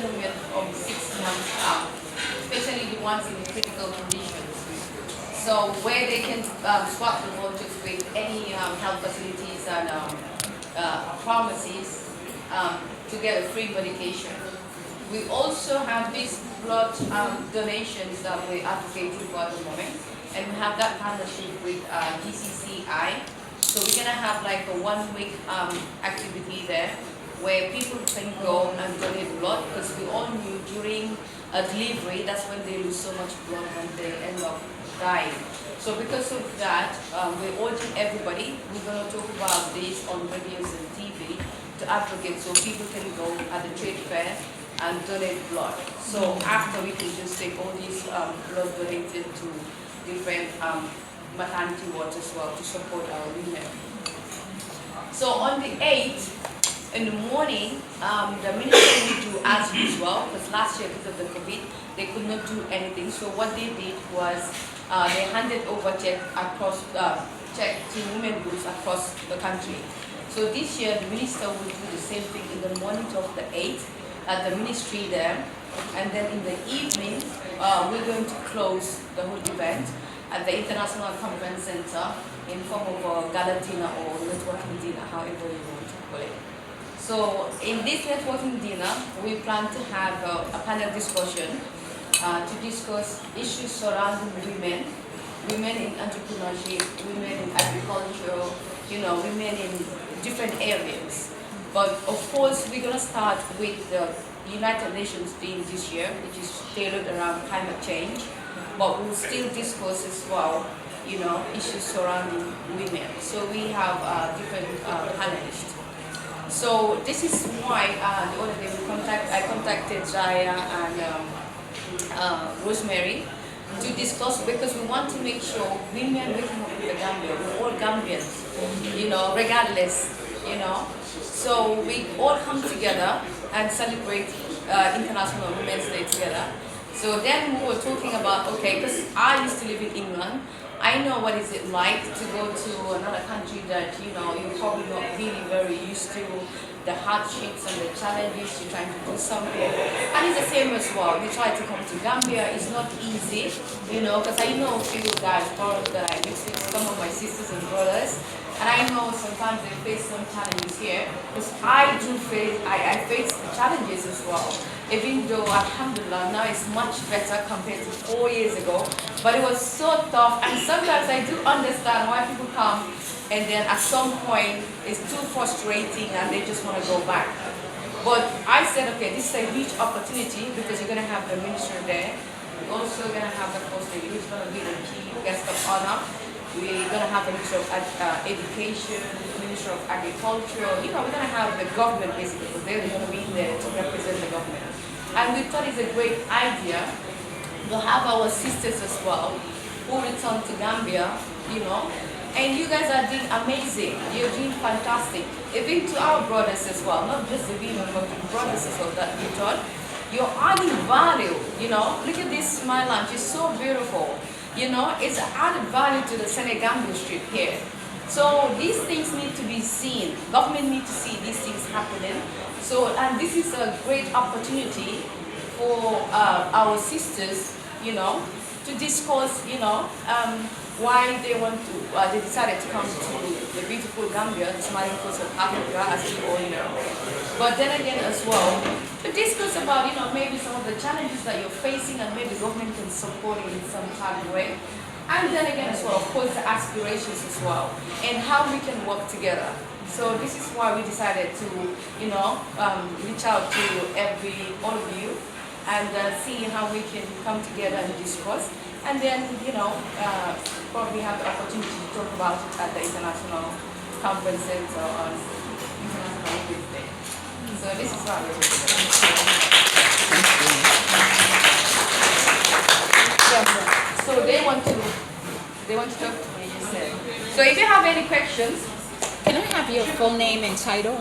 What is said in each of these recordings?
women from 6 months up, especially the ones in critical conditions. So where they can swap the vouchers with any health facilities and pharmacies to get a free medication. We also have these blood donations that we're advocating for at the moment, and we have that partnership with DCCI. So we're gonna have like a 1-week activity there where people can go and donate blood, because we all knew during a delivery that's when they lose so much blood and they end up dying. So because of that, we're urging everybody, we're going to talk about this on radios and TV to advocate so people can go at the trade fair and donate blood. So after we can just take all these blood donated to different maternity wards as well to support our women. So on the 8th, in the morning, the ministry will do as usual, because last year because of the COVID, they could not do anything. So what they did was they handed over check to women groups across the country. So this year, the minister will do the same thing in the morning of the 8th at the ministry there. And then in the evening, we're going to close the whole event at the International Conference Center in form of a gala dinner or networking dinner, however you want to call it. So in this networking dinner, we plan to have a panel discussion to discuss issues surrounding women, women in entrepreneurship, women in agriculture, women in different areas. But of course, we're going to start with the United Nations theme this year, which is tailored around climate change. But we'll still discuss as well, issues surrounding women. So we have different panelists. So this is why the other day I contacted Jaya and Rosemary to discuss, because we want to make sure women waking up in the Gambia, we're all Gambians, regardless, So we all come together and celebrate International Women's Day together. So then we were talking about, okay, because I used to live in England, I know what is it like to go to another country that, you're probably not really very used to, the hardships and the challenges, you're trying to do something. And it's the same as well. We try to come to Gambia, it's not easy, because I know a few guys, that I mix with, some of my sisters and brothers, and I know sometimes they face some challenges here, because I face the challenges as well. Even though, alhamdulillah, now it's much better compared to 4 years ago. But it was so tough, and sometimes I do understand why people come, and then at some point, it's too frustrating, and they just want to go back. But I said, okay, this is a huge opportunity, because you're going to have the minister there. We're also going to have the first lady, who's going to be the key guest of honor. We're going to have the Minister of Education, Minister of Agriculture. We're going to have the government, basically, because they're going to be there to represent the government. And we thought it's a great idea to have our sisters as well, who return to Gambia, and you guys are doing amazing. You're doing fantastic. Even to our brothers as well, not just the women, but the brothers as well that return. You're adding value, Look at this smile lunch, it's so beautiful. It's added value to the Senegambia strip here. So these things need to be seen. Government need to see these things happening. So, and this is a great opportunity for our sisters, to discuss, why they decided to come to the beautiful Gambia, the smiling coast of Africa, as you all know. But then again as well, to discuss about, maybe some of the challenges that you're facing, and maybe the government can support it in some kind of way. And then again as well, of course, the aspirations as well, and how we can work together. So this is why we decided to, reach out to all of you, and see how we can come together and discuss. And then, probably have the opportunity to talk about it at the International Conference Center on International Women's Day. So this is what we're doing. Yeah, so they want to talk to me, you said. So if you have any questions. Can I have your full name and title?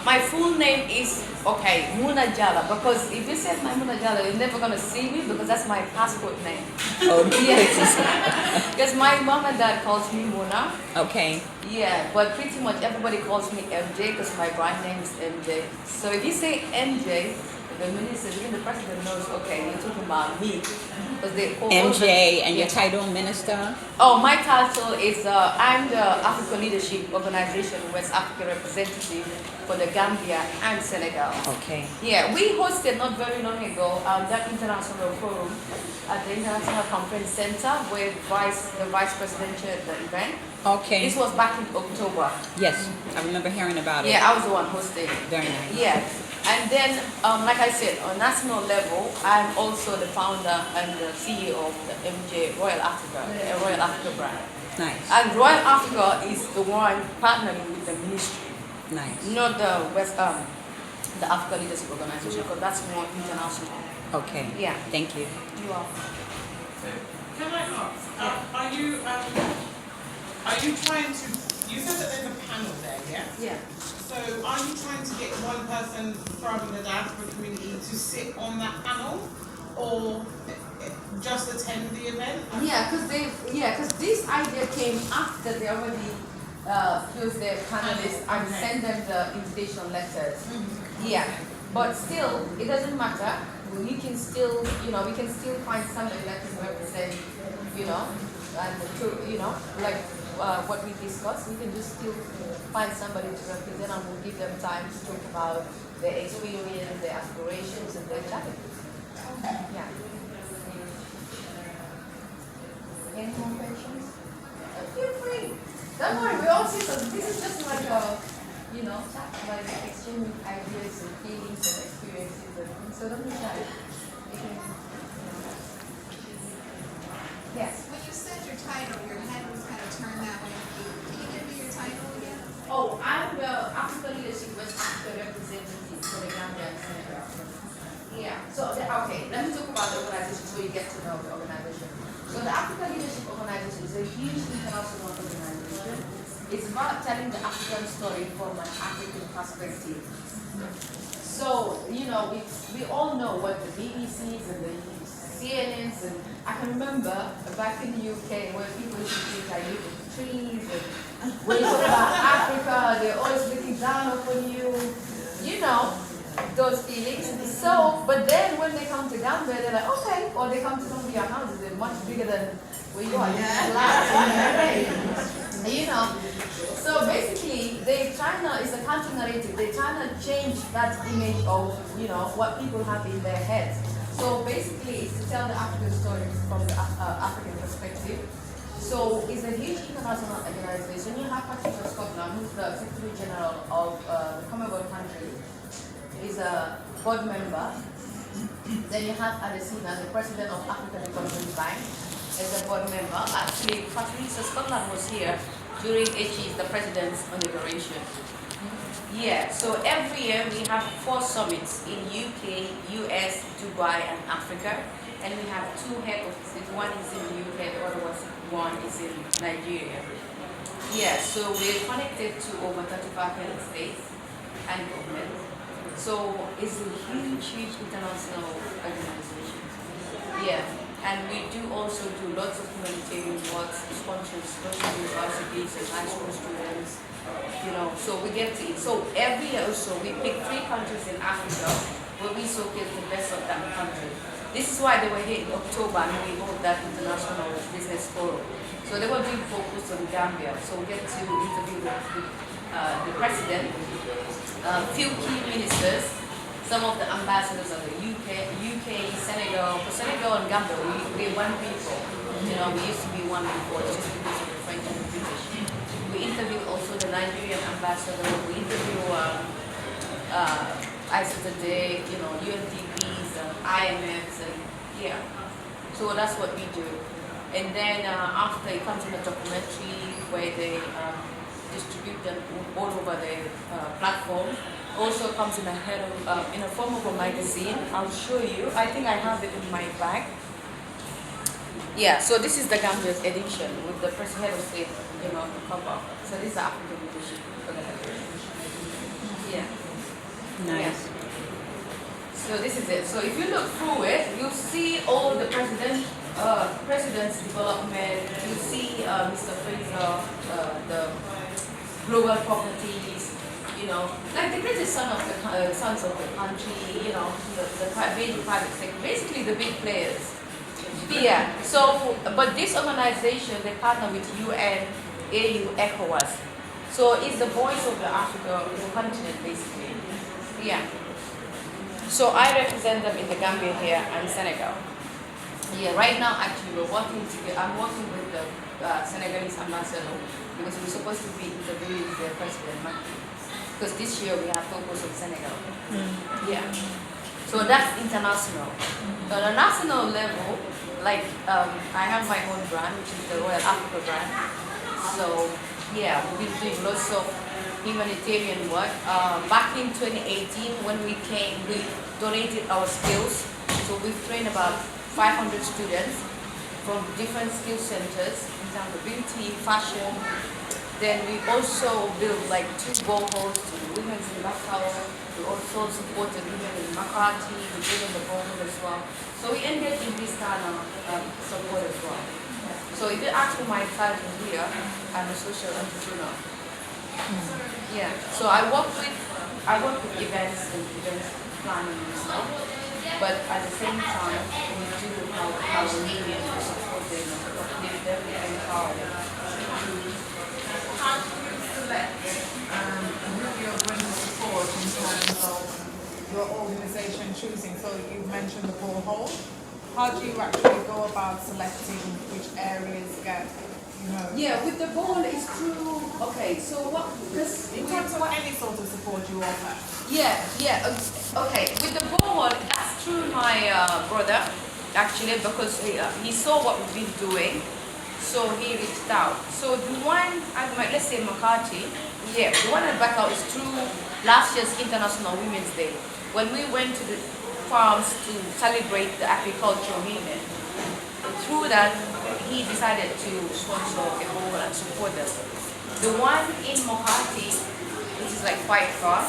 My full name is, Muna Jala, because if you say my Muna Jala, you're never going to see me, because that's my passport name. Oh, yes. Because my mom and dad calls me Muna. Okay. Yeah, but pretty much everybody calls me MJ, because my brand name is MJ. So if you say MJ, the ministers, even the president knows, okay, you're talking about me. Because they all MJ, and your yeah. title, Minister? Oh, my title is I'm the Africa Leadership Organization West Africa representative for the Gambia and Senegal. Okay. Yeah, we hosted not very long ago that international forum at the International Conference Center with the vice president chaired the event. Okay. This was back in October. Yes, I remember hearing about it. Yeah, I was the one hosting. Very nice. Yeah. And then, like I said, on national level, I'm also the founder and the CEO of the MJ Royal Africa, the Royal Africa brand. Nice. And Royal Africa is the one partnering with the ministry, Nice. not the Africa Leadership Organization, because that's more international. Okay. Yeah. Thank you. You are. Can I ask, are you trying to, you said that there's a panel there, yeah? Yeah. So are you trying to get one person from the diaspora community to sit on that panel or just attend the event? Yeah, because this idea came after they already chose their panelists and sent them the invitation letters. Yeah, but still, it doesn't matter. We can still, we can still find somebody that can represent, and like what we discussed, we can just still find somebody to represent and we'll give them time to talk about their experience, their aspirations, and their challenges. Yeah. Any more questions? Feel free. Don't worry, we all see, because this is just like a, chat, like exchanging ideas and feelings and experiences. And so don't be shy. Yes. When you said your title, your head was kind of turned that way. Can you give me your title again? Oh, I'm the Africa Leadership West Africa representative for the Gambia and Senegal. Yeah. So, okay, let me talk about the organization so you get to know the organization. So the Africa Leadership Organization is a huge international organization. It's about telling the African story from an African perspective. So, we all know what the BBCs and the CNNs, and I can remember back in the UK where people used to think I live in trees, and when you talk about Africa, they're always looking down upon you, those feelings. So, but then when they come to Gambia, they're like, okay, or they come to some of your houses, they're much bigger than where you are. So basically, China is a counter-narrative. They're trying to change that image of, what people have in their heads. So basically, it's to tell the African story from the African perspective. So it's a huge international organization. You have Patricia Scotland, who's the Secretary General of the Commonwealth country. He's a board member. Then you have Adesina, the President of African Development Bank, as a board member. Actually, Patricia Scotland was here during the President's inauguration. Yeah, so every year we have 4 summits in UK, US, Dubai, and Africa. And we have 2 head offices. One is in the UK, the other one is in Nigeria. Yeah, so we're connected to over 35 head states and governments. So it's a huge international organization. Yeah, and we do also do lots of humanitarian work, sponsors, universities and high school students. So we get to, so every year also we pick 3 countries in Africa where we showcase the best of that country. This is why they were here in October and we hold that international business forum. So they were being focused on Gambia. So we get to interview the president, few key ministers, some of the ambassadors of the UK, Senegal. For Senegal and Gambia, we're one people. We used to be one before, just because of the French and the British. We interview also the Nigerian ambassador. We interview ICTA, UNDPs, IMFs, and yeah. So that's what we do. And then after it comes in a documentary where they distribute them all over the platform. Also comes in a form of a magazine. I'll show you. I think I have it in my bag. Yeah, so this is the Gambia's edition with the head of state, the cover. So this is the African leadership organization. Yeah. Nice. Yeah. So this is it. So if you look through it, you'll see all the president's development. You see Mr. Fraser, the global properties. you know, like the greatest sons of the country, you know, the major private sector, basically the big players. Yeah, so, but this organization, they partner with UN, AU, ECOWAS. So it's the voice of the Africa, the continent, basically. Yeah. So I represent them in the Gambia here and Senegal. Yeah, right now actually we're working together. I'm working with the Senegalese ambassador because we're supposed to be interviewing the president, because this year we have focus on Senegal. Yeah. So that's international. On a national level, like I have my own brand, which is the Royal Africa brand. So yeah, we've been doing lots of humanitarian work. Back in 2018, when we came, we donated our skills. So we've trained about 500 students from different skill centers in terms of beauty, fashion. Then we also built like 2 boreholes to women in Bakau. We also supported women in Makati. We built in the borehole as well. So we engage in this kind of support as well. So if you ask for my title here, I'm a social entrepreneur. Yeah. So I work with events and events planning and stuff. But at the same time, we do our media to support them, uplift them, and empower them. How do you select who you're going to support in terms of your organisation choosing? So you mentioned the borehole. How do you actually go about selecting which areas get, you know? Yeah, with the ball it's true. Okay, so what? Because In terms of any sort of support you offer. yeah. Okay, with the ball, that's through my brother actually, because he saw what we've been doing. So he reached out. So the one at let's say Makati, yeah, the one at Bakau is through last year's International Women's Day. When we went to the farms to celebrate the agricultural women, through that he decided to sponsor a bowl and support them. The one in Makati, which is like quite far,